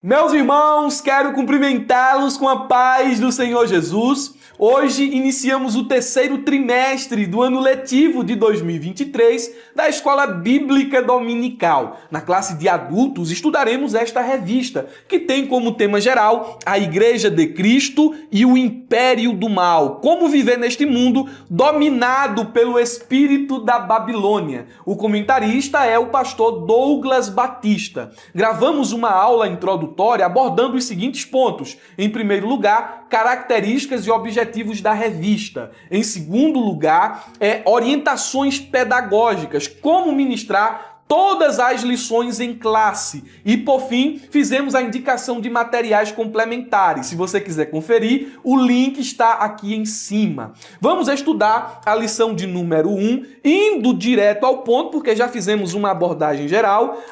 Meus irmãos, quero cumprimentá-los com a paz do Senhor Jesus. Hoje iniciamos o terceiro trimestre do ano letivo de 2023 da Escola Bíblica Dominical. Na classe de adultos estudaremos esta revista, que tem como tema geral a Igreja de Cristo e o Império do Mal. Como viver neste mundo dominado pelo espírito da Babilônia. O comentarista é o pastor Douglas Batista. Gravamos uma aula introdutória abordando os seguintes pontos. Em primeiro lugar, características e objetivos da revista. Em segundo lugar, orientações pedagógicas, como ministrar todas as lições em classe. E, por fim, fizemos a indicação de materiais complementares. Se você quiser conferir, o link está aqui em cima. Vamos estudar a lição de número 1, indo direto ao ponto, porque já fizemos uma abordagem geral.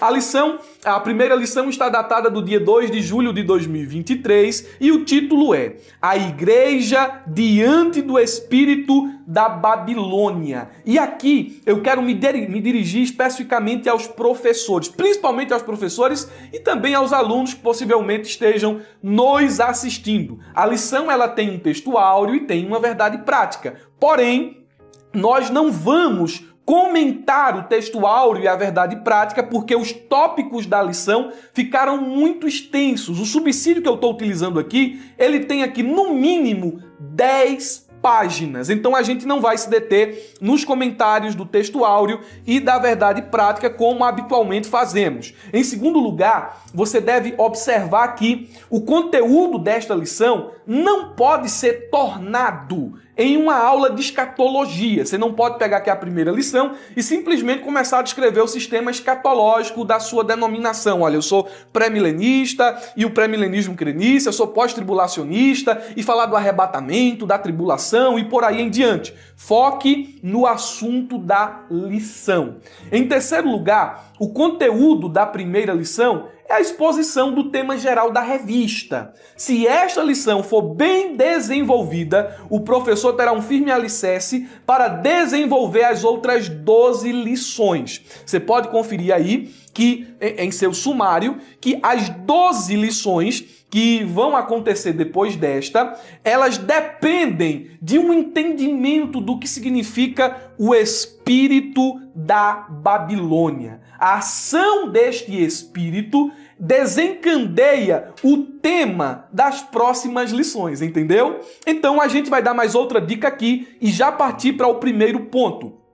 A primeira lição está datada do dia 2 de julho de 2023 e o título é A Igreja diante do Espírito da Babilônia. E aqui eu quero me dirigir especificamente aos professores, principalmente aos professores e também aos alunos que possivelmente estejam nos assistindo. A lição ela tem um texto áureo e tem uma verdade prática. Porém, nós não vamos comentar o texto áureo e a verdade prática porque os tópicos da lição ficaram muito extensos. O subsídio que eu estou utilizando aqui, ele tem aqui no mínimo 10 páginas. Então a gente não vai se deter nos comentários do texto áureo e da verdade prática como habitualmente fazemos. Em segundo lugar, você deve observar que o conteúdo desta lição não pode ser tornado em uma aula de escatologia. Você não pode pegar aqui a primeira lição e simplesmente começar a descrever o sistema escatológico da sua denominação. Olha, eu sou pré-milenista e o pré-milenismo crê nisso, eu sou pós-tribulacionista e falar do arrebatamento, da tribulação e por aí em diante. Foque no assunto da lição. Em terceiro lugar, o conteúdo da primeira lição é a exposição do tema geral da revista. Se esta lição for bem desenvolvida, o professor terá um firme alicerce para desenvolver as outras 12 lições. Você pode conferir aí que em seu sumário que as 12 lições que vão acontecer depois desta, elas dependem de um entendimento do que significa o espírito da Babilônia. A ação deste espírito desencadeia o tema das próximas lições, entendeu? Então a gente vai dar mais outra dica aqui e já partir para o primeiro ponto.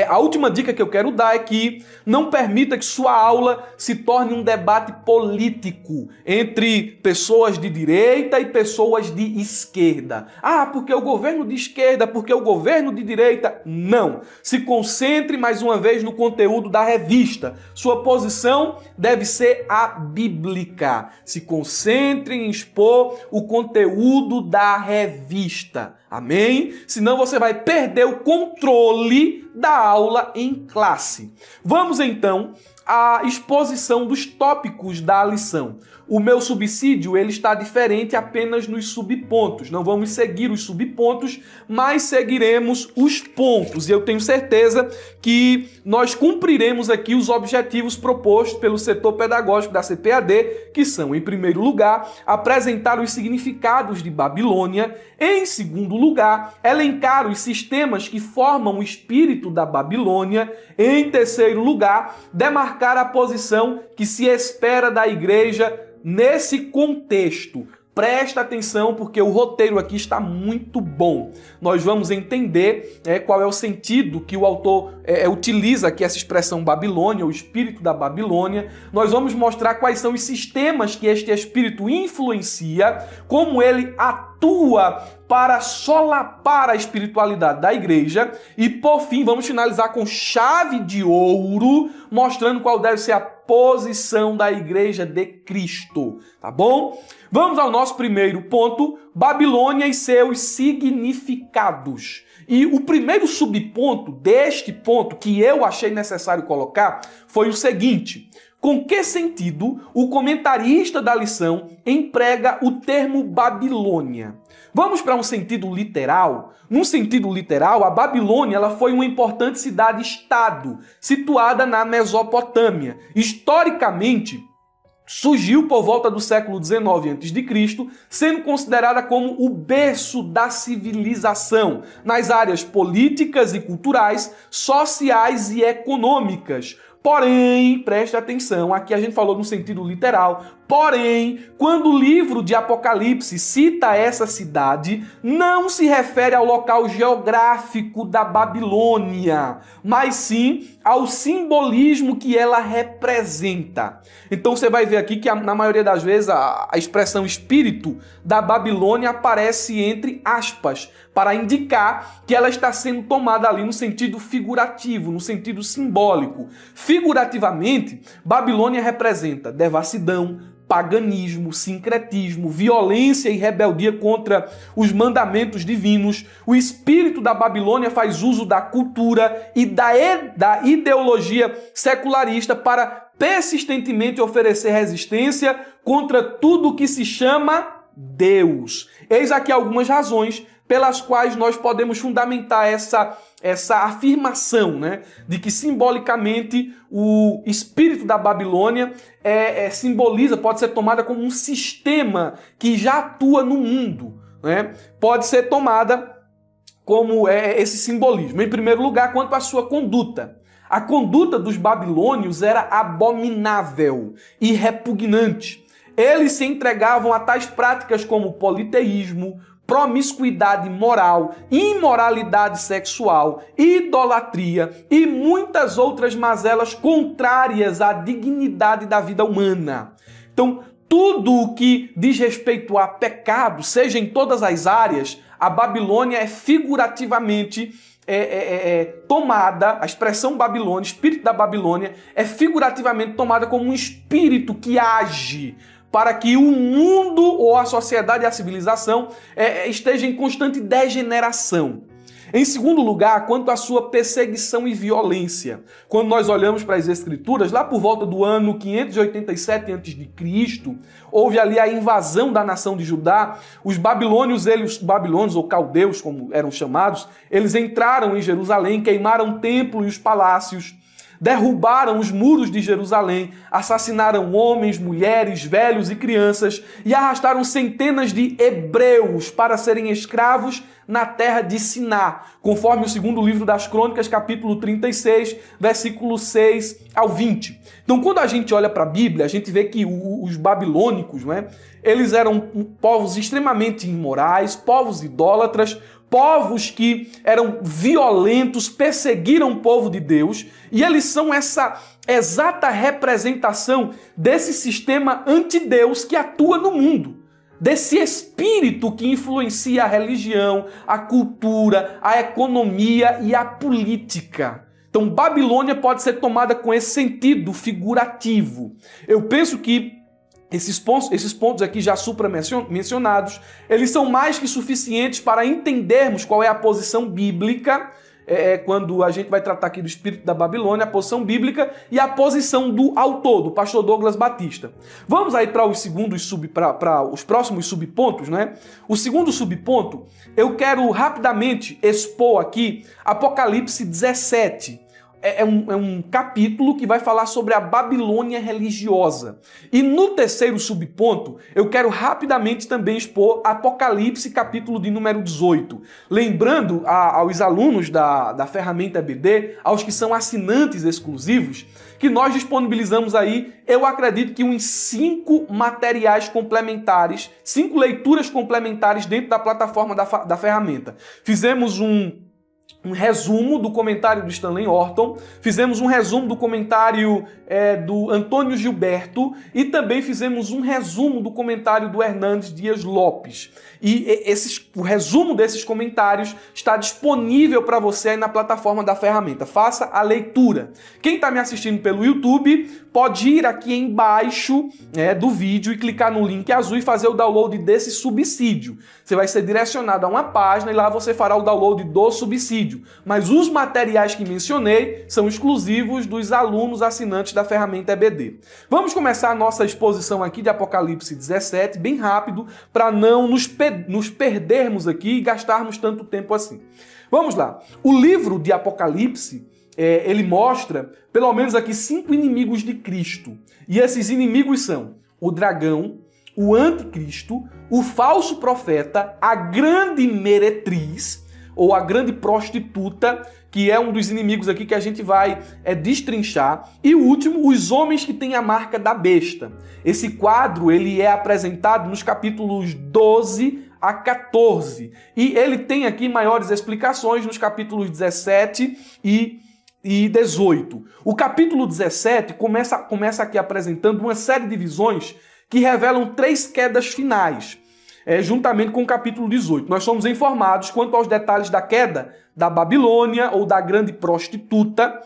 A última dica que eu quero dar é que não permita que sua aula se torne um debate político entre pessoas de direita e pessoas de esquerda. Ah, porque o governo de esquerda, porque o governo de direita. Não. Se concentre mais uma vez no conteúdo da revista. Sua posição deve ser a bíblica. Se concentre em expor o conteúdo da revista. Amém? Senão você vai perder o controle da aula em classe. Vamos então à exposição dos tópicos da lição. O meu subsídio ele está diferente apenas nos subpontos. Não vamos seguir os subpontos, mas seguiremos os pontos. E eu tenho certeza que nós cumpriremos aqui os objetivos propostos pelo setor pedagógico da CPAD, que são, em primeiro lugar, apresentar os significados de Babilônia. Em segundo lugar, elencar os sistemas que formam o espírito da Babilônia. Em terceiro lugar, demarcar a posição que se espera da igreja nesse contexto. Presta atenção porque o roteiro aqui está muito bom. Nós vamos entender qual é o sentido que o autor utiliza aqui essa expressão Babilônia, o espírito da Babilônia. Nós vamos mostrar quais são os sistemas que este espírito influencia, como ele atua para solapar a espiritualidade da igreja e, por fim, vamos finalizar com chave de ouro, mostrando qual deve ser a posição da igreja de Cristo, tá bom? Vamos ao nosso primeiro ponto, Babilônia e seus significados. E o primeiro subponto deste ponto que eu achei necessário colocar foi o seguinte: com que sentido o comentarista da lição emprega o termo Babilônia? Vamos para um sentido literal? Num sentido literal, a Babilônia ela foi uma importante cidade-estado situada na Mesopotâmia. Historicamente, surgiu por volta do século XIX a.C., sendo considerada como o berço da civilização nas áreas políticas e culturais, sociais e econômicas. Porém, preste atenção, aqui a gente falou no sentido literal, porém, quando o livro de Apocalipse cita essa cidade, não se refere ao local geográfico da Babilônia, mas sim ao simbolismo que ela representa. Então você vai ver aqui que na maioria das vezes a expressão espírito da Babilônia aparece entre aspas, para indicar que ela está sendo tomada ali no sentido figurativo, no sentido simbólico. Figurativamente, Babilônia representa devassidão, paganismo, sincretismo, violência e rebeldia contra os mandamentos divinos. O espírito da Babilônia faz uso da cultura e da ideologia secularista para persistentemente oferecer resistência contra tudo que se chama Deus. Eis aqui algumas razões pelas quais nós podemos fundamentar essa afirmação, né, de que simbolicamente o espírito da Babilônia simboliza, pode ser tomada como um sistema que já atua no mundo, né? Pode ser tomada como esse simbolismo. Em primeiro lugar, quanto à sua conduta. A conduta dos babilônios era abominável e repugnante. Eles se entregavam a tais práticas como politeísmo, promiscuidade moral, imoralidade sexual, idolatria e muitas outras mazelas contrárias à dignidade da vida humana. Então, tudo o que diz respeito a pecado, seja em todas as áreas, a Babilônia é figurativamente tomada, a expressão Babilônia, espírito da Babilônia, é figurativamente tomada como um espírito que age para que o mundo ou a sociedade e a civilização esteja em constante degeneração. Em segundo lugar, quanto à sua perseguição e violência. Quando nós olhamos para as Escrituras, lá por volta do ano 587 a.C., houve ali a invasão da nação de Judá. Os babilônios ou caldeus, como eram chamados, eles entraram em Jerusalém, queimaram o templo e os palácios, derrubaram os muros de Jerusalém, assassinaram homens, mulheres, velhos e crianças e arrastaram centenas de hebreus para serem escravos na terra de Siná, conforme o segundo livro das Crônicas, capítulo 36, versículo 6 ao 20. Então, quando a gente olha para a Bíblia, a gente vê que os babilônicos, né, eles eram povos extremamente imorais, povos idólatras, povos que eram violentos, perseguiram o povo de Deus, e eles são essa exata representação desse sistema antideus que atua no mundo, desse espírito que influencia a religião, a cultura, a economia e a política. Então, Babilônia pode ser tomada com esse sentido figurativo. Eu penso que esses pontos aqui já supra-mencionados, eles são mais que suficientes para entendermos qual é a posição bíblica, quando a gente vai tratar aqui do espírito da Babilônia, a posição bíblica e a posição do autor, do pastor Douglas Batista. Vamos aí para os próximos subpontos, né? O segundo subponto, eu quero rapidamente expor aqui Apocalipse 17. É um capítulo que vai falar sobre a Babilônia religiosa. E no terceiro subponto, eu quero rapidamente também expor Apocalipse, capítulo de número 18. Lembrando aos alunos da ferramenta EBD, aos que são assinantes exclusivos, que nós disponibilizamos aí, eu acredito que uns 5 materiais complementares, 5 leituras complementares dentro da plataforma da ferramenta. Fizemos um resumo do comentário do Stanley Horton, fizemos um resumo do comentário do Antônio Gilberto e também fizemos um resumo do comentário do Hernandes Dias Lopes. E o resumo desses comentários está disponível para você aí na plataforma da ferramenta. Faça a leitura. Quem está me assistindo pelo YouTube pode ir aqui embaixo do vídeo e clicar no link azul e fazer o download desse subsídio. Você vai ser direcionado a uma página e lá você fará o download do subsídio. Mas os materiais que mencionei são exclusivos dos alunos assinantes da ferramenta EBD. Vamos começar a nossa exposição aqui de Apocalipse 17, bem rápido, para não nos perdermos aqui e gastarmos tanto tempo assim. Vamos lá. O livro de Apocalipse, ele mostra, pelo menos aqui, 5 inimigos de Cristo. E esses inimigos são o dragão, o anticristo, o falso profeta, a grande meretriz, ou a grande prostituta, que é um dos inimigos aqui que a gente vai destrinchar. E o último, os homens que têm a marca da besta. Esse quadro ele é apresentado nos capítulos 12 a 14. E ele tem aqui maiores explicações nos capítulos 17 e 18. O capítulo 17 começa aqui apresentando uma série de visões que revelam 3 quedas finais, juntamente com o capítulo 18. Nós somos informados quanto aos detalhes da queda da Babilônia ou da grande prostituta,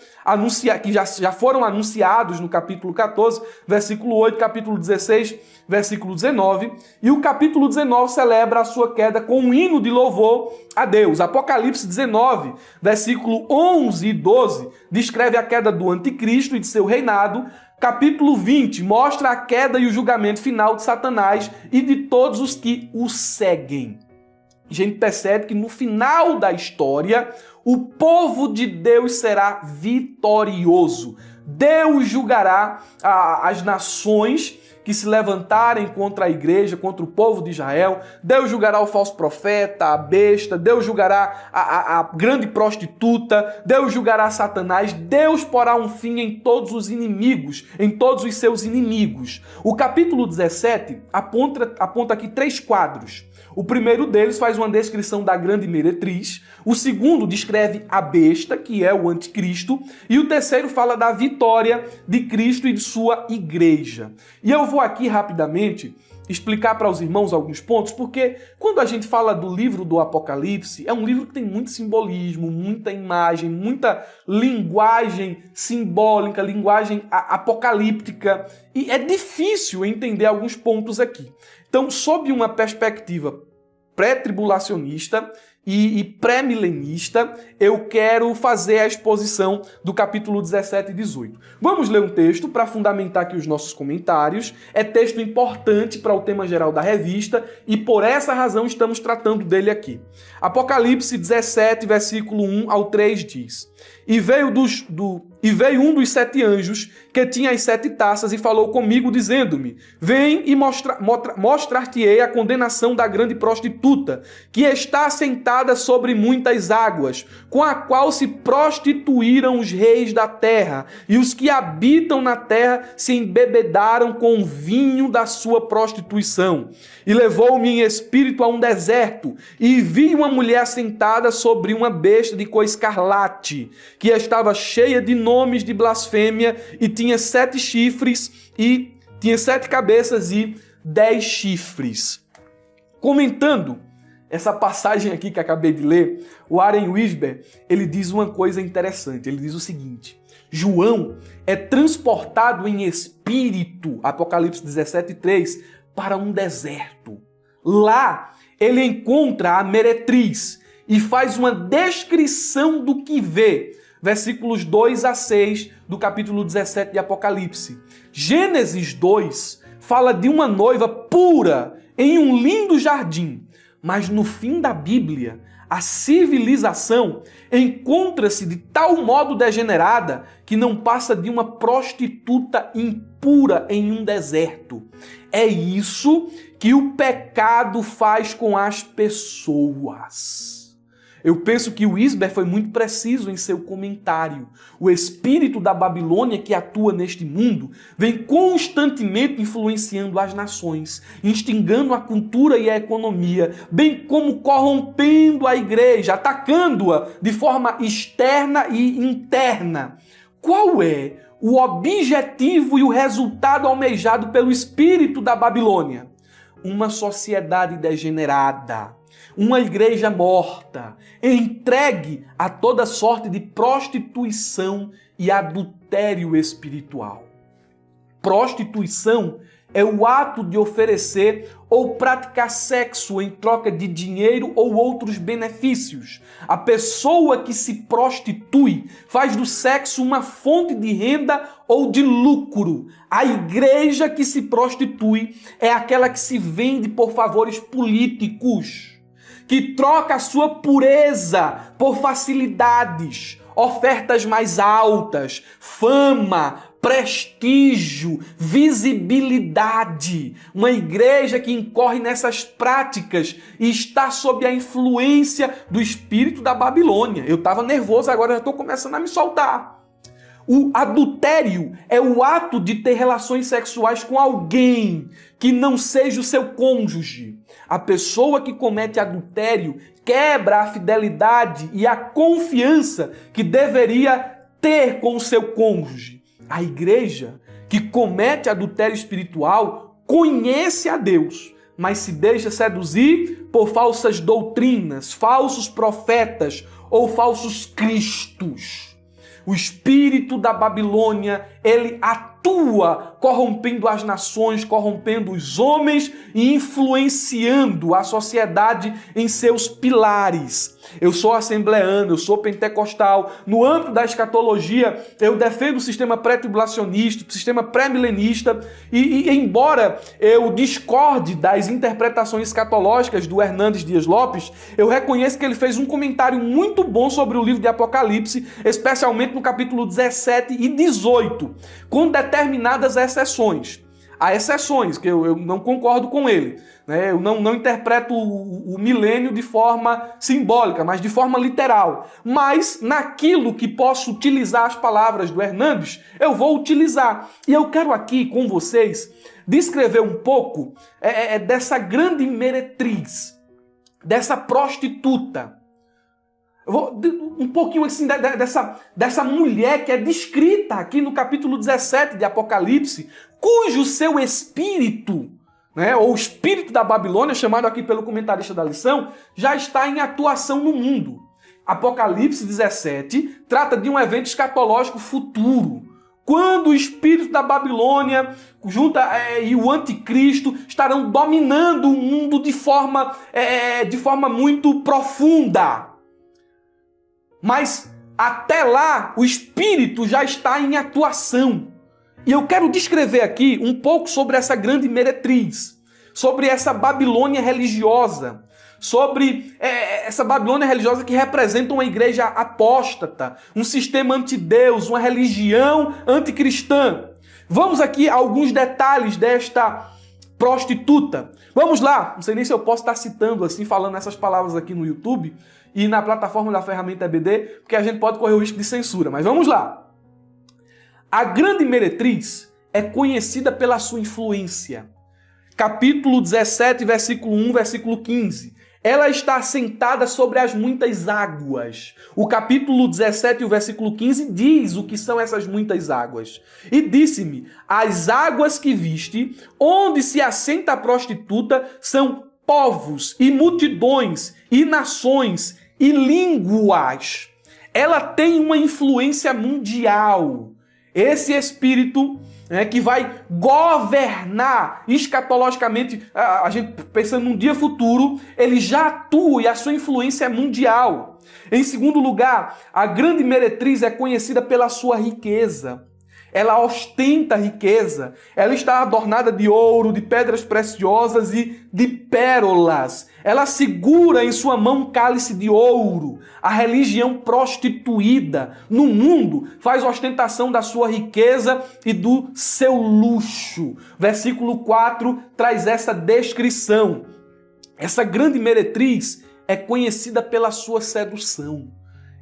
que já foram anunciados no capítulo 14, versículo 8, capítulo 16, versículo 19, e o capítulo 19 celebra a sua queda com um hino de louvor a Deus. Apocalipse 19, versículo 11 e 12, descreve a queda do anticristo e de seu reinado. Capítulo 20 mostra a queda e o julgamento final de Satanás e de todos os que o seguem. A gente percebe que no final da história, o povo de Deus será vitorioso. Deus julgará as nações que se levantarem contra a igreja, contra o povo de Israel. Deus julgará o falso profeta, a besta. Deus julgará a grande prostituta. Deus julgará Satanás. Deus porá um fim em todos os inimigos, em todos os seus inimigos. O capítulo 17 aponta aqui 3 quadros. O primeiro deles faz uma descrição da grande meretriz. O segundo descreve a besta, que é o anticristo. E o terceiro fala da vitória de Cristo e de sua igreja. E eu vou aqui rapidamente explicar para os irmãos alguns pontos, porque quando a gente fala do livro do Apocalipse, é um livro que tem muito simbolismo, muita imagem, muita linguagem simbólica, linguagem apocalíptica, e é difícil entender alguns pontos aqui. Então, sob uma perspectiva pré-tribulacionista e pré-milenista, eu quero fazer a exposição do capítulo 17 e 18. Vamos ler um texto para fundamentar aqui os nossos comentários. É texto importante para o tema geral da revista e por essa razão estamos tratando dele aqui. Apocalipse 17, versículo 1 ao 3 diz: E veio um dos 7 anjos que tinha as 7 taças e falou comigo, dizendo-me: Vem e mostrar-te-ei a condenação da grande prostituta, que está assentada sobre muitas águas, com a qual se prostituíram os reis da terra, e os que habitam na terra se embebedaram com o vinho da sua prostituição. E levou-me em espírito a um deserto, e vi uma mulher assentada sobre uma besta de cor escarlate, que estava cheia de nomes de blasfêmia, e tinha 7 chifres, e tinha 7 cabeças e 10 chifres. Comentando essa passagem aqui que acabei de ler, o Warren Wiersbe, ele diz uma coisa interessante. Ele diz o seguinte: João é transportado em espírito, Apocalipse 17:3, para um deserto. Lá, ele encontra a meretriz e faz uma descrição do que vê. Versículos 2 a 6 do capítulo 17 de Apocalipse. Gênesis 2 fala de uma noiva pura em um lindo jardim. Mas no fim da Bíblia, a civilização encontra-se de tal modo degenerada que não passa de uma prostituta impura em um deserto. É isso que o pecado faz com as pessoas. Eu penso que o Wiersbe foi muito preciso em seu comentário. O espírito da Babilônia que atua neste mundo vem constantemente influenciando as nações, instigando a cultura e a economia, bem como corrompendo a igreja, atacando-a de forma externa e interna. Qual é o objetivo e o resultado almejado pelo espírito da Babilônia? Uma sociedade degenerada. Uma igreja morta, entregue a toda sorte de prostituição e adultério espiritual. Prostituição é o ato de oferecer ou praticar sexo em troca de dinheiro ou outros benefícios. A pessoa que se prostitui faz do sexo uma fonte de renda ou de lucro. A igreja que se prostitui é aquela que se vende por favores políticos, que troca a sua pureza por facilidades. ofertas mais altas, fama, prestígio, visibilidade. Uma igreja que incorre nessas práticas e está sob a influência do espírito da Babilônia. Eu estava nervoso, agora já estou começando a me soltar. O adultério é o ato de ter relações sexuais com alguém que não seja o seu cônjuge. A pessoa que comete adultério quebra a fidelidade e a confiança que deveria ter com o seu cônjuge. A igreja que comete adultério espiritual conhece a Deus, mas se deixa seduzir por falsas doutrinas, falsos profetas ou falsos cristos. O espírito da Babilônia, ele atua corrompendo as nações, corrompendo os homens e influenciando a sociedade em seus pilares. Eu sou assembleano, eu sou pentecostal. No âmbito da escatologia, eu defendo o sistema pré-tribulacionista, o sistema pré-milenista, e embora eu discorde das interpretações escatológicas do Hernandes Dias Lopes, eu reconheço que ele fez um comentário muito bom sobre o livro de Apocalipse, especialmente no capítulo 17 e 18, com determinadas exceções. Há exceções, que eu não concordo com ele. Né? Eu não interpreto o milênio de forma simbólica, mas de forma literal. Mas naquilo que posso utilizar as palavras do Hernandes, eu vou utilizar. E eu quero aqui com vocês descrever um pouco dessa grande meretriz, dessa prostituta. Eu vou um pouquinho assim dessa mulher que é descrita aqui no capítulo 17 de Apocalipse, cujo seu espírito, né, ou o espírito da Babilônia, chamado aqui pelo comentarista da lição, já está em atuação no mundo. Apocalipse 17 trata de um evento escatológico futuro, quando o espírito da Babilônia e o anticristo estarão dominando o mundo de forma muito profunda. Mas até lá, o espírito já está em atuação. E eu quero descrever aqui um pouco sobre essa grande meretriz, sobre essa Babilônia religiosa, sobre essa Babilônia religiosa que representa uma igreja apóstata, um sistema antideus, uma religião anticristã. Vamos aqui a alguns detalhes desta prostituta. Vamos lá, não sei nem se eu posso estar citando assim, falando essas palavras aqui no YouTube e na plataforma da ferramenta EBD, porque a gente pode correr o risco de censura, mas vamos lá. A grande meretriz é conhecida pela sua influência. Capítulo 17, versículo 1, versículo 15. Ela está assentada sobre as muitas águas. O capítulo 17 e o versículo 15 diz o que são essas muitas águas. E disse-me, as águas que viste, onde se assenta a prostituta, são povos e multidões e nações e línguas. Ela tem uma influência mundial. Esse espírito que vai governar escatologicamente, a gente pensando num dia futuro, ele já atua e a sua influência é mundial. Em segundo lugar, a grande meretriz é conhecida pela sua riqueza. Ela ostenta riqueza, ela está adornada de ouro, de pedras preciosas e de pérolas. Ela segura em sua mão um cálice de ouro. A religião prostituída no mundo faz ostentação da sua riqueza e do seu luxo. Versículo 4 traz essa descrição. Essa grande meretriz é conhecida pela sua sedução.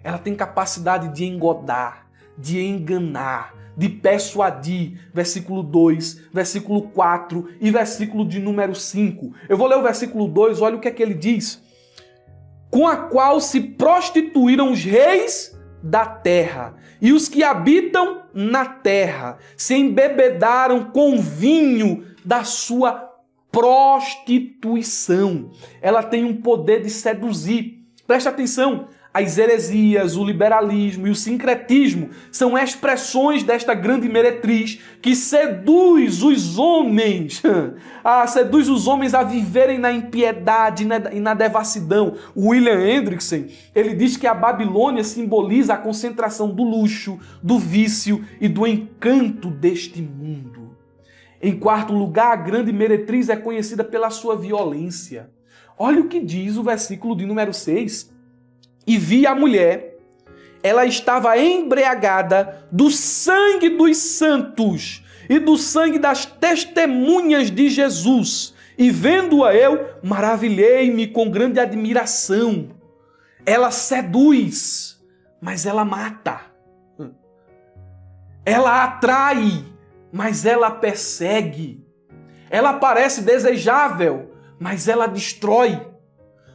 Ela tem capacidade de engodar, de enganar, de persuadir, versículo 2, versículo 4 e versículo de número 5. Eu vou ler o versículo 2, olha o que é que ele diz. Com a qual se prostituíram os reis da terra e os que habitam na terra, se embebedaram com vinho da sua prostituição. Ela tem um poder de seduzir. Preste atenção. As heresias, o liberalismo e o sincretismo são expressões desta grande meretriz que seduz os homens a viverem na impiedade e na devassidão. O William Hendrickson, ele diz que a Babilônia simboliza a concentração do luxo, do vício e do encanto deste mundo. Em quarto lugar, a grande meretriz é conhecida pela sua violência. Olha o que diz o versículo de número 6. E vi a mulher ela estava embriagada do sangue dos santos e do sangue das testemunhas de Jesus. E vendo-a eu, maravilhei-me com grande admiração. Ela seduz, mas ela mata. Ela atrai, mas ela persegue. Ela parece desejável, mas ela destrói.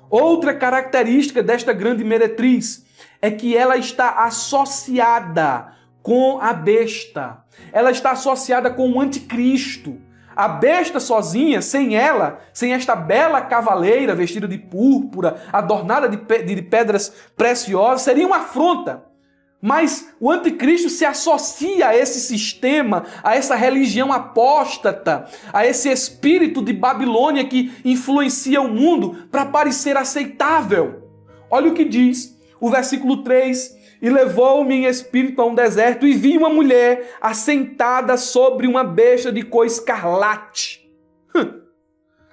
Outra característica desta grande meretriz é que ela está associada com a besta. Ela está associada com o anticristo. A besta sozinha, sem ela, sem esta bela cavaleira vestida de púrpura, adornada de pedras preciosas, seria uma afronta. Mas o anticristo se associa a esse sistema, a essa religião apóstata, a esse espírito de Babilônia que influencia o mundo para parecer aceitável. Olha o que diz o versículo 3. E levou-me em espírito a um deserto e vi uma mulher assentada sobre uma besta de cor escarlate.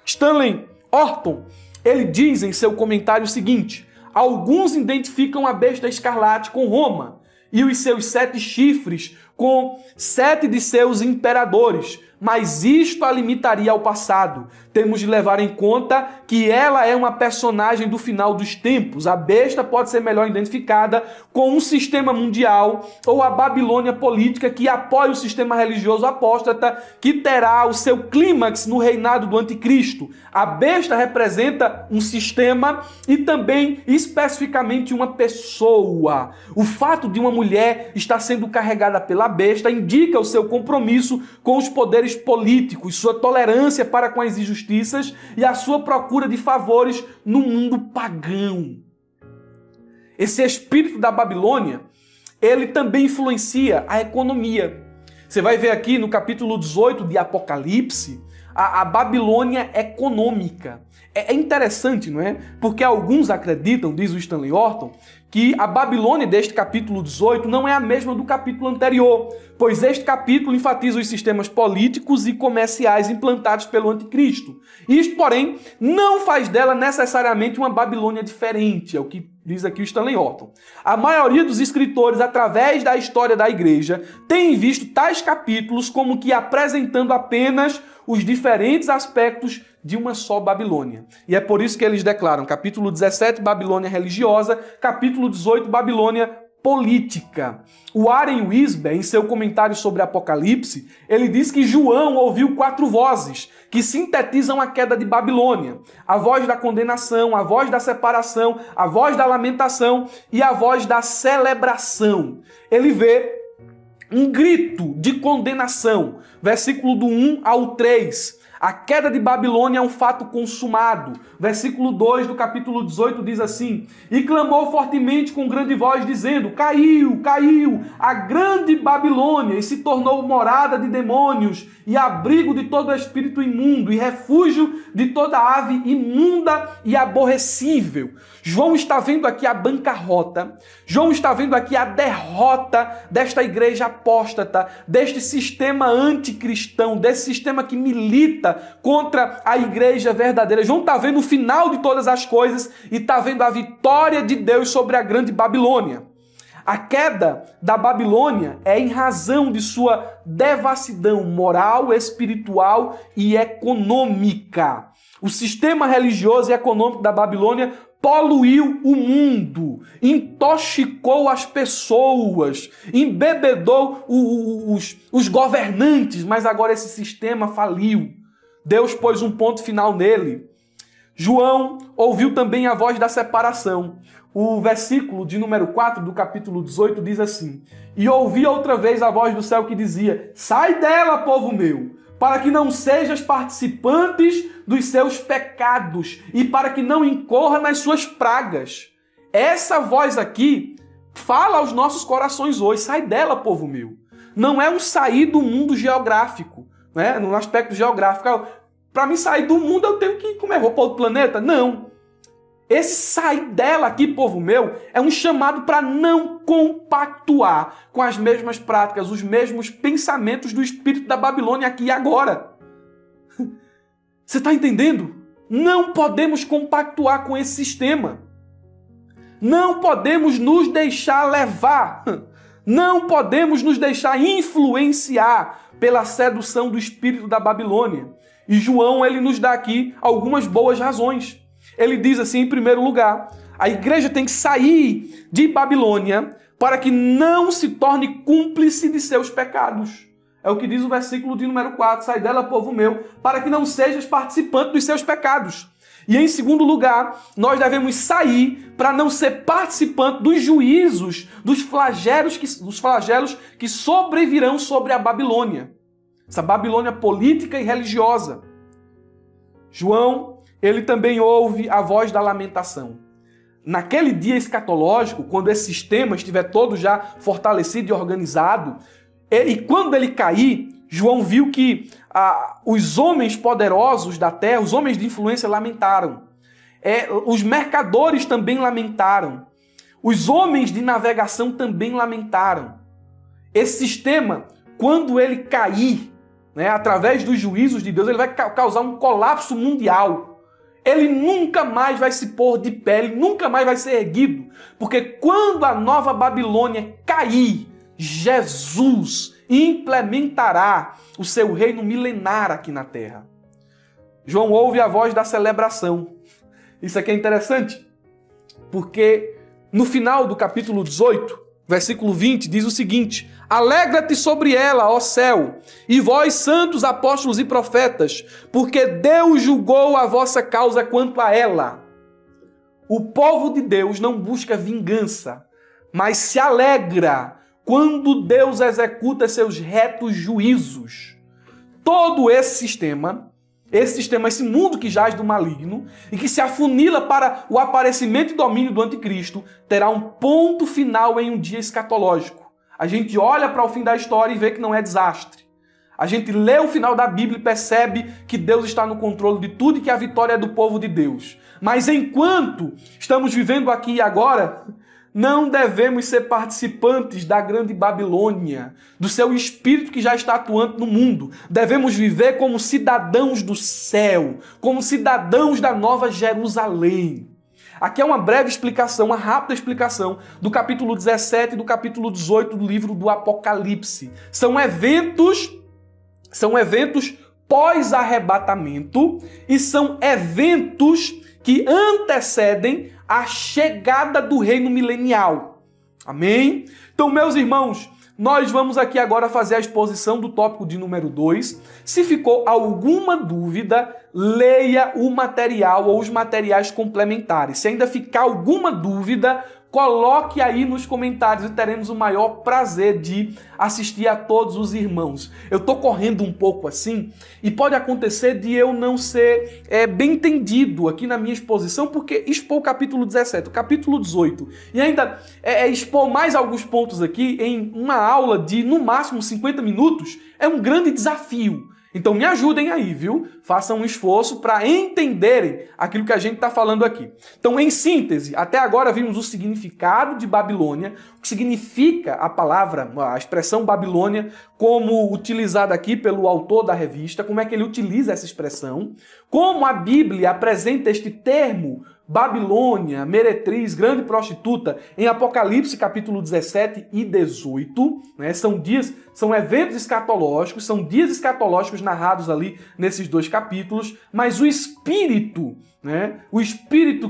Stanley Orton, ele diz em seu comentário o seguinte: alguns identificam a besta escarlate com Roma e os seus 7 chifres com 7 de seus imperadores, mas isto a limitaria ao passado. Temos de levar em conta que ela é uma personagem do final dos tempos. A besta pode ser melhor identificada com um sistema mundial ou a Babilônia política que apoia o sistema religioso apóstata que terá o seu clímax no reinado do anticristo. A besta representa um sistema e também especificamente uma pessoa. O fato de uma mulher estar sendo carregada pela besta indica o seu compromisso com os poderes políticos, sua tolerância para com as injustiças e a sua procura de favores no mundo pagão. Esse espírito da Babilônia, ele também influencia a economia. Você vai ver aqui no capítulo 18 de Apocalipse, a Babilônia econômica. É interessante, não é? Porque alguns acreditam, diz o Stanley Orton, que a Babilônia deste capítulo 18 não é a mesma do capítulo anterior, pois este capítulo enfatiza os sistemas políticos e comerciais implantados pelo anticristo. Isto, porém, não faz dela necessariamente uma Babilônia diferente, é o que diz aqui o Stanley Orton. A maioria dos escritores, através da história da igreja, tem visto tais capítulos como que apresentando apenas os diferentes aspectos de uma só Babilônia. E é por isso que eles declaram capítulo 17, Babilônia religiosa, capítulo 18, Babilônia política. O Warren Wiersbe, em seu comentário sobre Apocalipse, ele diz que João ouviu 4 vozes que sintetizam a queda de Babilônia. A voz da condenação, a voz da separação, a voz da lamentação e a voz da celebração. Ele vê um grito de condenação. Versículo do 1 ao 3. A queda de Babilônia é um fato consumado. Versículo 2 do capítulo 18 diz assim: e clamou fortemente com grande voz, dizendo: caiu, caiu a grande Babilônia, e se tornou morada de demônios, e abrigo de todo espírito imundo, e refúgio de toda ave imunda e aborrecível. João está vendo aqui a bancarrota, João está vendo aqui a derrota desta igreja apóstata, deste sistema anticristão, desse sistema que milita contra a igreja verdadeira. João está vendo o final de todas as coisas e está vendo a vitória de Deus sobre a grande Babilônia. A queda da Babilônia é em razão de sua devassidão moral, espiritual e econômica. O sistema religioso e econômico da Babilônia poluiu o mundo, intoxicou as pessoas, embebedou os governantes, mas agora esse sistema faliu. Deus pôs um ponto final nele. João ouviu também a voz da separação. O versículo de número 4 do capítulo 18 diz assim: e ouvi outra vez a voz do céu que dizia: sai dela, povo meu, para que não sejas participantes dos seus pecados e para que não incorra nas suas pragas. Essa voz aqui fala aos nossos corações hoje: sai dela, povo meu. Não é um sair do mundo geográfico, né? No aspecto geográfico. Para mim sair do mundo eu tenho que comer roupa para outro planeta? Não. Esse sair dela aqui, povo meu, é um chamado para não compactuar com as mesmas práticas, os mesmos pensamentos do espírito da Babilônia aqui e agora. Você está entendendo? Não podemos compactuar com esse sistema. não podemos nos deixar levar, não podemos nos deixar influenciar pela sedução do espírito da Babilônia. E João, ele nos dá aqui algumas boas razões. Ele diz assim, em primeiro lugar, a igreja tem que sair de Babilônia para que não se torne cúmplice de seus pecados. É o que diz o versículo de número 4, sai dela, povo meu, para que não sejas participante dos seus pecados. E em segundo lugar, nós devemos sair para não ser participante dos juízos, dos flagelos que sobrevirão sobre a Babilônia. Essa Babilônia política e religiosa. João, ele também ouve a voz da lamentação. Naquele dia escatológico, quando esse sistema estiver todo já fortalecido e organizado, e quando ele cair, João viu que os homens poderosos da terra, os homens de influência lamentaram. Os mercadores também lamentaram. Os homens de navegação também lamentaram. Esse sistema, quando ele cair, através dos juízos de Deus, ele vai causar um colapso mundial. Ele nunca mais vai se pôr de pé, ele nunca mais vai ser erguido. Porque quando a nova Babilônia cair, Jesus implementará o seu reino milenar aqui na terra. João ouve a voz da celebração. Isso aqui é interessante, porque no final do capítulo 18, versículo 20, diz o seguinte: alegra-te sobre ela, ó céu, e vós, santos apóstolos e profetas, porque Deus julgou a vossa causa quanto a ela. O povo de Deus não busca vingança, mas se alegra quando Deus executa seus retos juízos. Todo esse sistema, esse mundo que jaz do maligno e que se afunila para o aparecimento e domínio do anticristo, terá um ponto final em um dia escatológico. A gente olha para o fim da história e vê que não é desastre. A gente lê o final da Bíblia e percebe que Deus está no controle de tudo e que a vitória é do povo de Deus. Mas enquanto estamos vivendo aqui e agora, não devemos ser participantes da grande Babilônia, do seu espírito que já está atuante no mundo. Devemos viver como cidadãos do céu, como cidadãos da Nova Jerusalém. Aqui é uma breve explicação, uma rápida explicação do capítulo 17 e do capítulo 18 do livro do Apocalipse. São eventos pós-arrebatamento e são eventos que antecedem a chegada do reino milenial. Amém? Então, meus irmãos, nós vamos aqui agora fazer a exposição do tópico de número 2. Se ficou alguma dúvida, leia o material ou os materiais complementares. Se ainda ficar alguma dúvida, coloque aí nos comentários e teremos o maior prazer de assistir a todos os irmãos. Eu estou correndo um pouco assim e pode acontecer de eu não ser bem entendido aqui na minha exposição, porque expor o capítulo 17, o capítulo 18 e ainda expor mais alguns pontos aqui em uma aula de no máximo 50 minutos é um grande desafio. Então me ajudem aí, viu? Façam um esforço para entenderem aquilo que a gente está falando aqui. Então, em síntese, até agora vimos o significado de Babilônia, o que significa a palavra, a expressão Babilônia, como utilizada aqui pelo autor da revista, como é que ele utiliza essa expressão, como a Bíblia apresenta este termo Babilônia, meretriz, grande prostituta, em Apocalipse capítulo 17 e 18, são eventos escatológicos, são dias escatológicos narrados ali nesses dois capítulos, mas o Espírito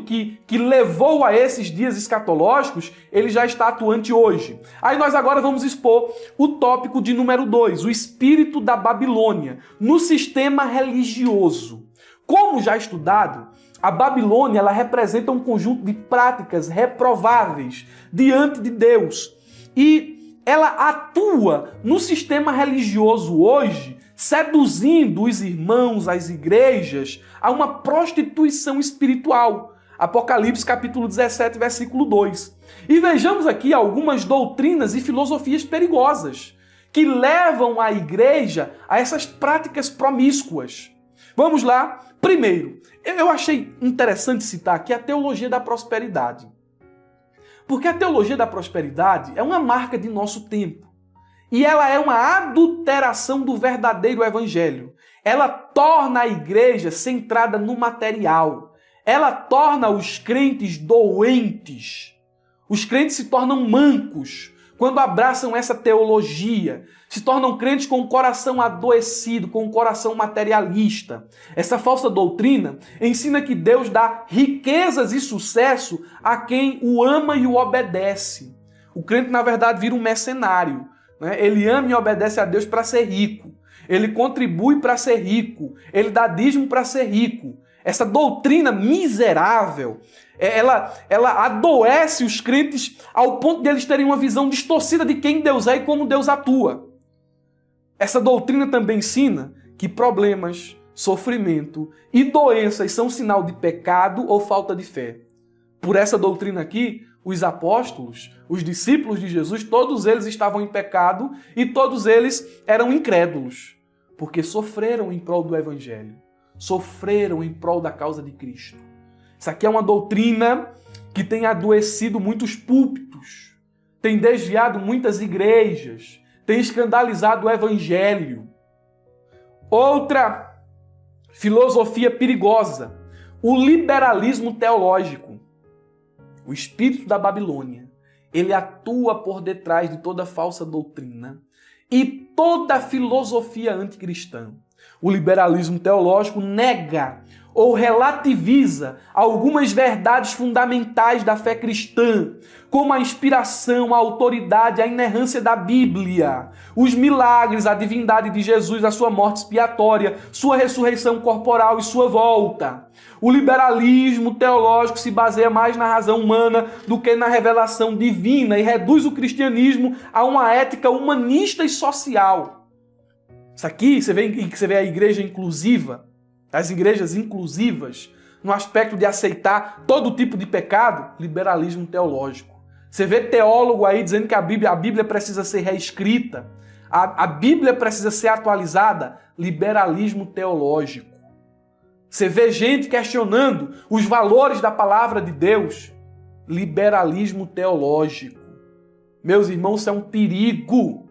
que levou a esses dias escatológicos, ele já está atuante hoje. Aí nós agora vamos expor o tópico de número 2, o Espírito da Babilônia, no sistema religioso. Como já estudado, a Babilônia ela representa um conjunto de práticas reprováveis diante de Deus. E ela atua no sistema religioso hoje, seduzindo os irmãos, as igrejas, a uma prostituição espiritual. Apocalipse capítulo 17, versículo 2. E vejamos aqui algumas doutrinas e filosofias perigosas que levam a igreja a essas práticas promíscuas. Vamos lá. Primeiro, eu achei interessante citar aqui a teologia da prosperidade. Porque a teologia da prosperidade é uma marca de nosso tempo. E ela é uma adulteração do verdadeiro evangelho. Ela torna a igreja centrada no material. Ela torna os crentes doentes. Os crentes se tornam mancos quando abraçam essa teologia, se tornam crentes com o coração adoecido, com o coração materialista. Essa falsa doutrina ensina que Deus dá riquezas e sucesso a quem o ama e o obedece. O crente, na verdade, vira um mercenário, né? Ele ama e obedece a Deus para ser rico. Ele contribui para ser rico. Ele dá dízimo para ser rico. Essa doutrina miserável, ela adoece os crentes ao ponto de eles terem uma visão distorcida de quem Deus é e como Deus atua. Essa doutrina também ensina que problemas, sofrimento e doenças são sinal de pecado ou falta de fé. Por essa doutrina aqui, os apóstolos, os discípulos de Jesus, todos eles estavam em pecado e todos eles eram incrédulos, porque sofreram em prol do Evangelho. Sofreram em prol da causa de Cristo. Isso aqui é uma doutrina que tem adoecido muitos púlpitos, tem desviado muitas igrejas, tem escandalizado o Evangelho. Outra filosofia perigosa, o liberalismo teológico. O espírito da Babilônia, ele atua por detrás de toda falsa doutrina e toda filosofia anticristã. O liberalismo teológico nega ou relativiza algumas verdades fundamentais da fé cristã, como a inspiração, a autoridade, a inerrância da Bíblia, os milagres, a divindade de Jesus, a sua morte expiatória, sua ressurreição corporal e sua volta. O liberalismo teológico se baseia mais na razão humana do que na revelação divina e reduz o cristianismo a uma ética humanista e social. Isso aqui, você vê a igreja inclusiva, as igrejas inclusivas, no aspecto de aceitar todo tipo de pecado, liberalismo teológico. Você vê teólogo aí dizendo que a Bíblia precisa ser reescrita, a Bíblia precisa ser atualizada, liberalismo teológico. Você vê gente questionando os valores da palavra de Deus, liberalismo teológico. Meus irmãos, isso é um perigo.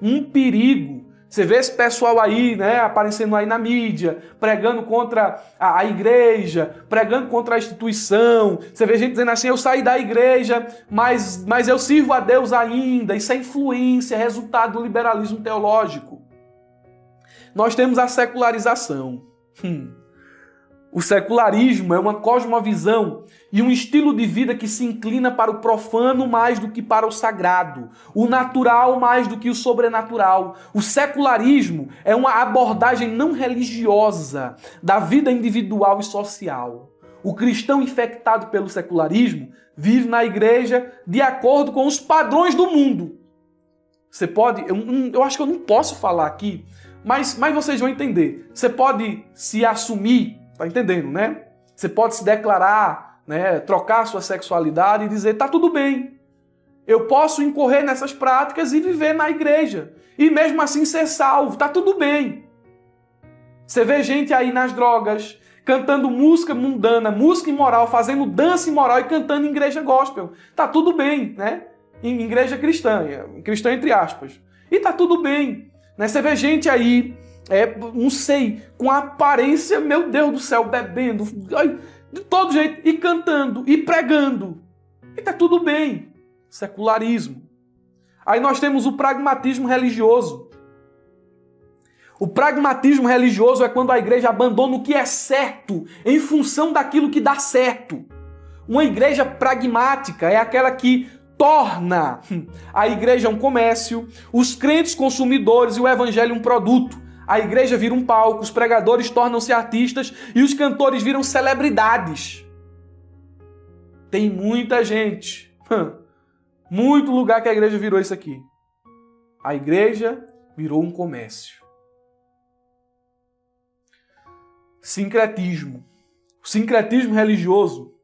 Um perigo. Você vê esse pessoal aí, né, aparecendo aí na mídia, pregando contra a igreja, pregando contra a instituição. Você vê gente dizendo assim, eu saí da igreja, mas eu sirvo a Deus ainda. Isso é influência, é resultado do liberalismo teológico. Nós temos a secularização. O secularismo é uma cosmovisão e um estilo de vida que se inclina para o profano mais do que para o sagrado, o natural mais do que o sobrenatural. O secularismo é uma abordagem não religiosa da vida individual e social. O cristão infectado pelo secularismo vive na igreja de acordo com os padrões do mundo. Você pode, eu acho que eu não posso falar aqui, mas vocês vão entender. Você pode se assumir, tá entendendo, né? Você pode se declarar, né, trocar sua sexualidade e dizer, tá tudo bem. Eu posso incorrer nessas práticas e viver na igreja. E mesmo assim ser salvo, tá tudo bem. Você vê gente aí nas drogas, cantando música mundana, música imoral, fazendo dança imoral e cantando em igreja gospel. Tá tudo bem, né? Em igreja cristã entre aspas. E tá tudo bem. Né? Você vê gente aí, não sei, com a aparência, meu Deus do céu, bebendo, de todo jeito, e cantando, e pregando. E tá tudo bem. Secularismo. Aí nós temos o pragmatismo religioso. O pragmatismo religioso é quando a igreja abandona o que é certo em função daquilo que dá certo. Uma igreja pragmática é aquela que torna a igreja um comércio, os crentes consumidores e o evangelho um produto. A igreja vira um palco, os pregadores tornam-se artistas e os cantores viram celebridades. Tem muita gente, muito lugar que a igreja virou isso aqui. A igreja virou um comércio. Sincretismo. O sincretismo religioso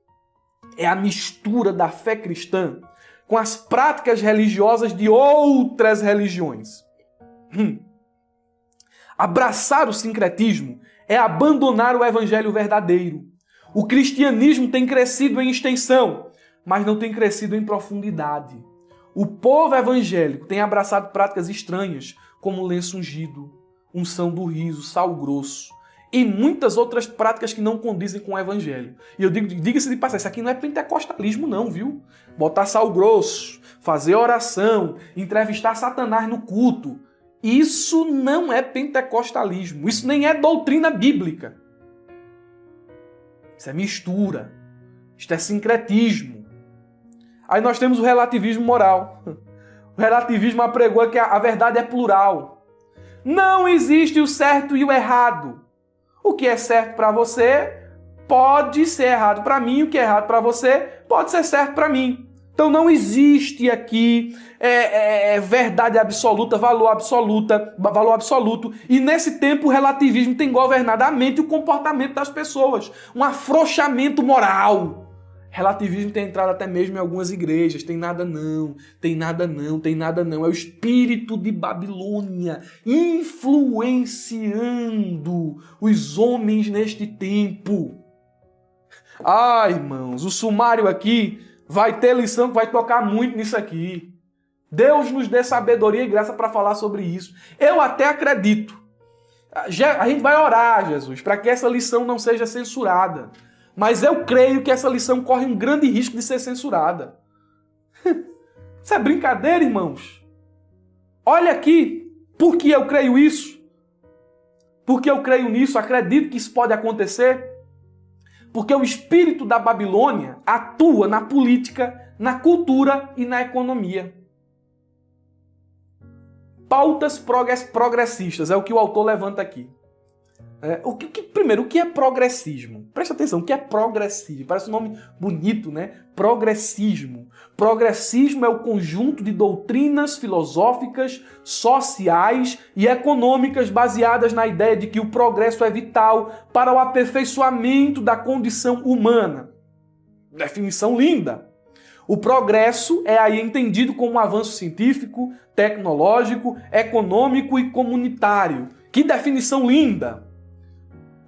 é a mistura da fé cristã com as práticas religiosas de outras religiões. Abraçar o sincretismo é abandonar o evangelho verdadeiro. O cristianismo tem crescido em extensão, mas não tem crescido em profundidade. O povo evangélico tem abraçado práticas estranhas, como lenço ungido, unção do riso, sal grosso. e muitas outras práticas que não condizem com o evangelho. E eu diga-se de passagem, isso aqui não é pentecostalismo não, viu? Botar sal grosso, fazer oração, entrevistar Satanás no culto. Isso não é pentecostalismo, isso nem é doutrina bíblica. Isso é mistura, isso é sincretismo. Aí nós temos o relativismo moral. O relativismo apregou que a verdade é plural. Não existe o certo e o errado. O que é certo para você pode ser errado para mim, o que é errado para você pode ser certo para mim. Então não existe aqui verdade absoluta, valor absoluto. E nesse tempo o relativismo tem governado a mente e o comportamento das pessoas. Um afrouxamento moral. Relativismo tem entrado até mesmo em algumas igrejas. Tem nada não. É o espírito de Babilônia influenciando os homens neste tempo. Ai, irmãos, o sumário aqui vai ter lição que vai tocar muito nisso aqui. Deus nos dê sabedoria e graça para falar sobre isso. Eu até acredito. A gente vai orar, Jesus, para que essa lição não seja censurada. Mas eu creio que essa lição corre um grande risco de ser censurada. Isso é brincadeira, irmãos. Olha aqui, por que eu creio isso? Porque eu creio nisso, acredito que isso pode acontecer. Porque o espírito da Babilônia atua na política, na cultura e na economia. Pautas progressistas, é o que o autor levanta aqui. Primeiro, o que é progressismo? Presta atenção, o que é progressismo? Parece um nome bonito, né? Progressismo. Progressismo é o conjunto de doutrinas filosóficas, sociais e econômicas baseadas na ideia de que o progresso é vital para o aperfeiçoamento da condição humana. Definição linda. O progresso é aí entendido como um avanço científico, tecnológico, econômico e comunitário. Que definição linda!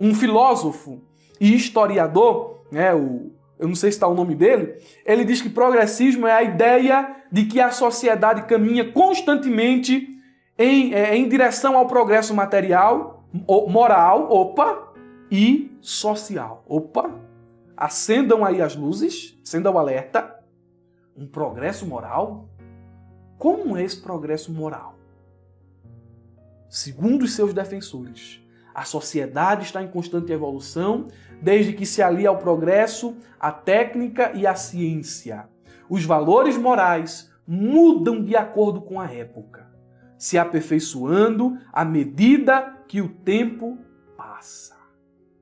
Um filósofo e historiador, eu não sei se está o nome dele, ele diz que progressismo é a ideia de que a sociedade caminha constantemente em direção ao progresso material, moral, e social. Acendam aí as luzes, acendam o alerta. Um progresso moral? Como é esse progresso moral? Segundo os seus defensores, a sociedade está em constante evolução, desde que se alia ao progresso, à técnica e à ciência. Os valores morais mudam de acordo com a época, se aperfeiçoando à medida que o tempo passa.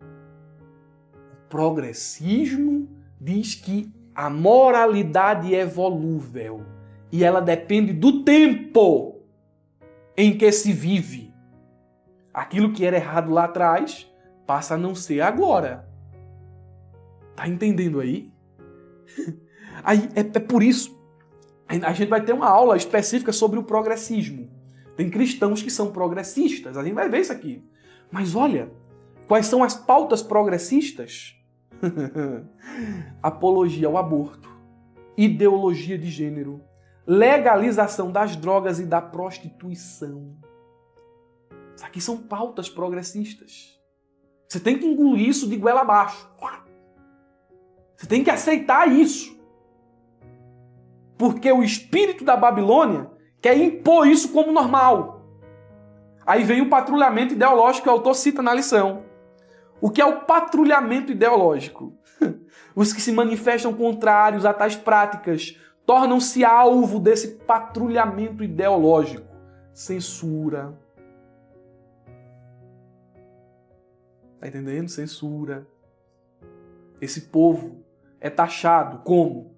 O progressismo diz que a moralidade é volúvel e ela depende do tempo em que se vive. Aquilo que era errado lá atrás passa a não ser agora. Tá entendendo aí? Aí é por isso a gente vai ter uma aula específica sobre o progressismo. Tem cristãos que são progressistas, a gente vai ver isso aqui. Mas olha, quais são as pautas progressistas? Apologia ao aborto, ideologia de gênero, legalização das drogas e da prostituição. Isso aqui são pautas progressistas. Você tem que engolir isso de goela abaixo. Você tem que aceitar isso. Porque o espírito da Babilônia quer impor isso como normal. Aí vem o patrulhamento ideológico que o autor cita na lição. O que é o patrulhamento ideológico? Os que se manifestam contrários a tais práticas tornam-se alvo desse patrulhamento ideológico. Censura. Está entendendo? Censura. Esse povo é taxado como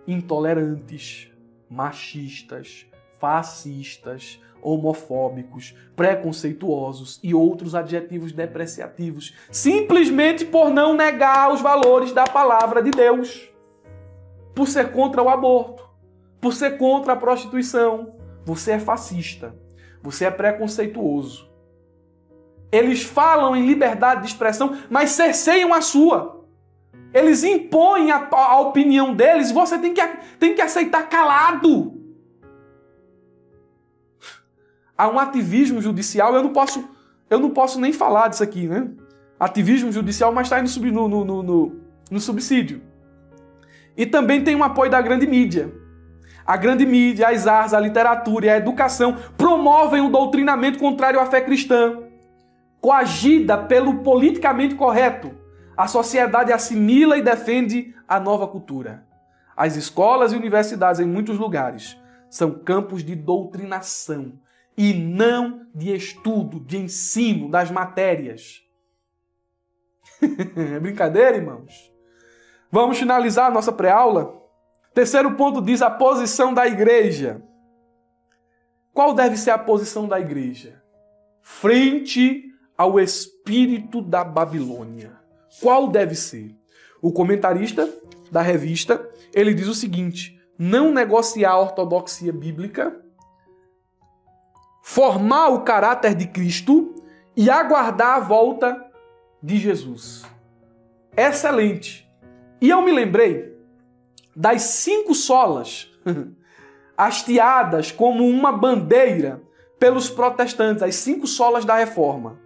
intolerantes, machistas, fascistas, homofóbicos, preconceituosos e outros adjetivos depreciativos, simplesmente por não negar os valores da palavra de Deus, por ser contra o aborto, por ser contra a prostituição. Você é fascista, você é preconceituoso. Eles falam em liberdade de expressão, mas cerceiam a sua. Eles impõem a opinião deles, você tem que aceitar calado. Há um ativismo judicial, eu não posso nem falar disso aqui, né? ativismo judicial, mas está aí no subsídio. E também tem um apoio da grande mídia. A grande mídia, as artes, a literatura e a educação promovem o doutrinamento contrário à fé cristã. Coagida pelo politicamente correto, a sociedade assimila e defende a nova cultura. As escolas e universidades, em muitos lugares, são campos de doutrinação e não de estudo, de ensino das matérias. É brincadeira, irmãos? Vamos finalizar a nossa pré-aula? Terceiro ponto diz a posição da igreja. Qual deve ser a posição da igreja? Frente ao espírito da Babilônia. Qual deve ser? O comentarista da revista, ele diz o seguinte: não negociar a ortodoxia bíblica, formar o caráter de Cristo e aguardar a volta de Jesus. Excelente. E eu me lembrei das 5 solas hasteadas como uma bandeira pelos protestantes, as 5 solas da Reforma.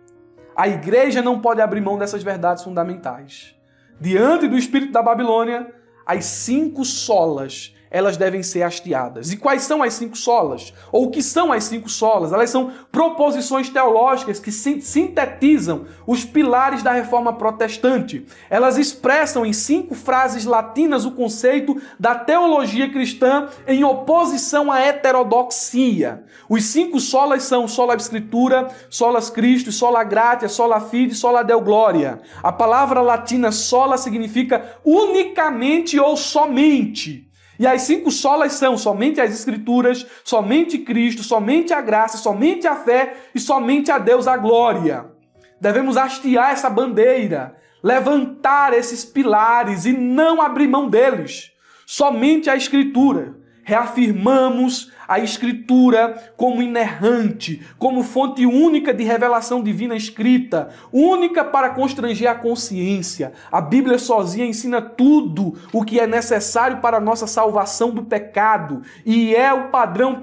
A igreja não pode abrir mão dessas verdades fundamentais. Diante do espírito da Babilônia, as 5 solas, elas devem ser hasteadas. E quais são as 5 solas? Ou o que são as 5 solas? Elas são proposições teológicas que sintetizam os pilares da reforma protestante. Elas expressam em 5 frases latinas o conceito da teologia cristã em oposição à heterodoxia. Os 5 solas são sola Escritura, solas Christo, sola gratia, sola fide, sola Deo gloria. A palavra latina sola significa unicamente ou somente. E as 5 solas são somente as Escrituras, somente Cristo, somente a graça, somente a fé e somente a Deus a glória. Devemos hastear essa bandeira, levantar esses pilares e não abrir mão deles. Somente a Escritura. Reafirmamos a Escritura como inerrante, como fonte única de revelação divina escrita, única para constranger a consciência. A Bíblia sozinha ensina tudo o que é necessário para a nossa salvação do pecado e é o padrão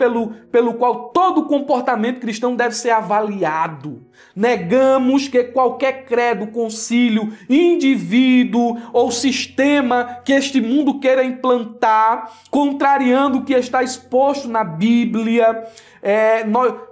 pelo qual todo comportamento cristão deve ser avaliado. Negamos que qualquer credo, concílio, indivíduo ou sistema que este mundo queira implantar, contrariando o que está exposto na Bíblia,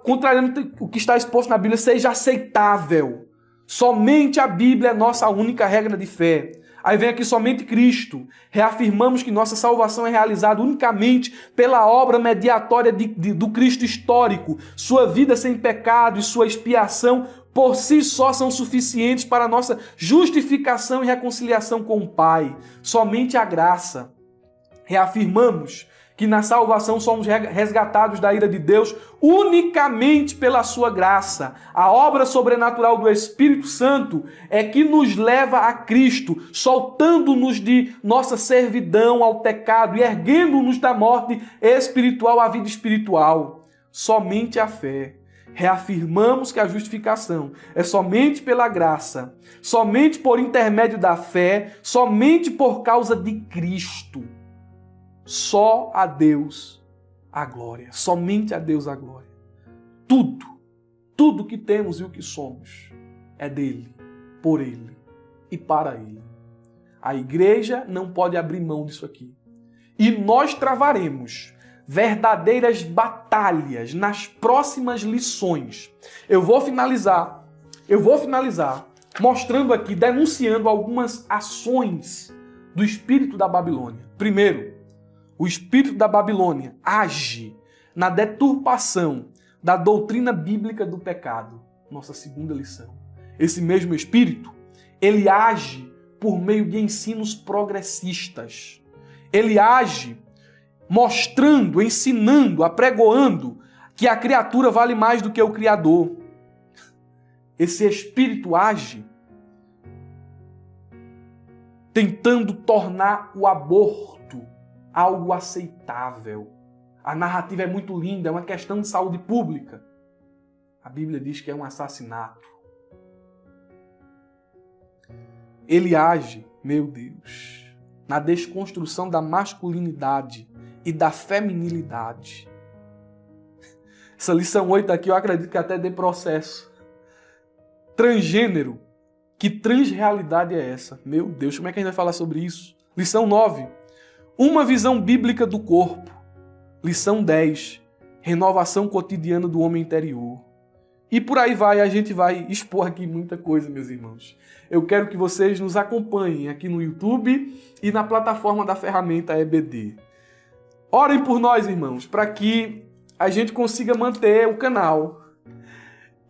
contrariando o que está exposto na Bíblia, seja aceitável. Somente a Bíblia é nossa única regra de fé. Aí vem aqui somente Cristo. Reafirmamos que nossa salvação é realizada unicamente pela obra mediatória do Cristo histórico. Sua vida sem pecado e sua expiação por si só são suficientes para a nossa justificação e reconciliação com o Pai. Somente a graça. Reafirmamos que na salvação somos resgatados da ira de Deus unicamente pela sua graça. A obra sobrenatural do Espírito Santo é que nos leva a Cristo, soltando-nos de nossa servidão ao pecado e erguendo-nos da morte espiritual à vida espiritual. Somente a fé. Reafirmamos que a justificação é somente pela graça, somente por intermédio da fé, somente por causa de Cristo. Só a Deus a glória. Somente a Deus a glória. Tudo que temos e o que somos é dele, por ele e para ele. A igreja não pode abrir mão disso aqui. E nós travaremos verdadeiras batalhas nas próximas lições. Eu vou finalizar mostrando aqui, denunciando algumas ações do espírito da Babilônia. Primeiro, o espírito da Babilônia age na deturpação da doutrina bíblica do pecado. Nossa segunda lição. Esse mesmo espírito, ele age por meio de ensinos progressistas. Ele age mostrando, ensinando, apregoando que a criatura vale mais do que o Criador. Esse espírito age tentando tornar o aborto algo aceitável. A narrativa é muito linda, é uma questão de saúde pública. A Bíblia diz que é um assassinato. Ele age, meu Deus, na desconstrução da masculinidade e da feminilidade. Essa lição 8 aqui eu acredito que até dê processo. Transgênero Que transrealidade é essa? Meu Deus, como é que a gente vai falar sobre isso? Lição 9. Uma visão bíblica do corpo. Lição 10. Renovação cotidiana do homem interior. E por aí vai, a gente vai expor aqui muita coisa, meus irmãos. Eu quero que vocês nos acompanhem aqui no YouTube e na plataforma da ferramenta EBD. Orem por nós, irmãos, para que a gente consiga manter o canal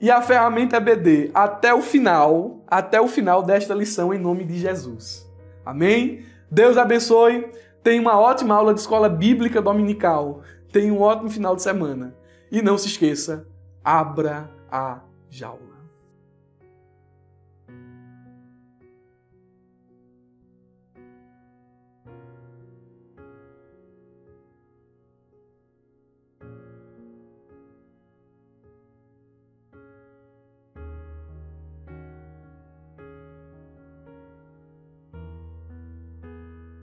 e a ferramenta EBD até o final desta lição, em nome de Jesus. Amém? Deus abençoe. Tenha uma ótima aula de escola bíblica dominical. Tenha um ótimo final de semana. E não se esqueça, abra a jaula.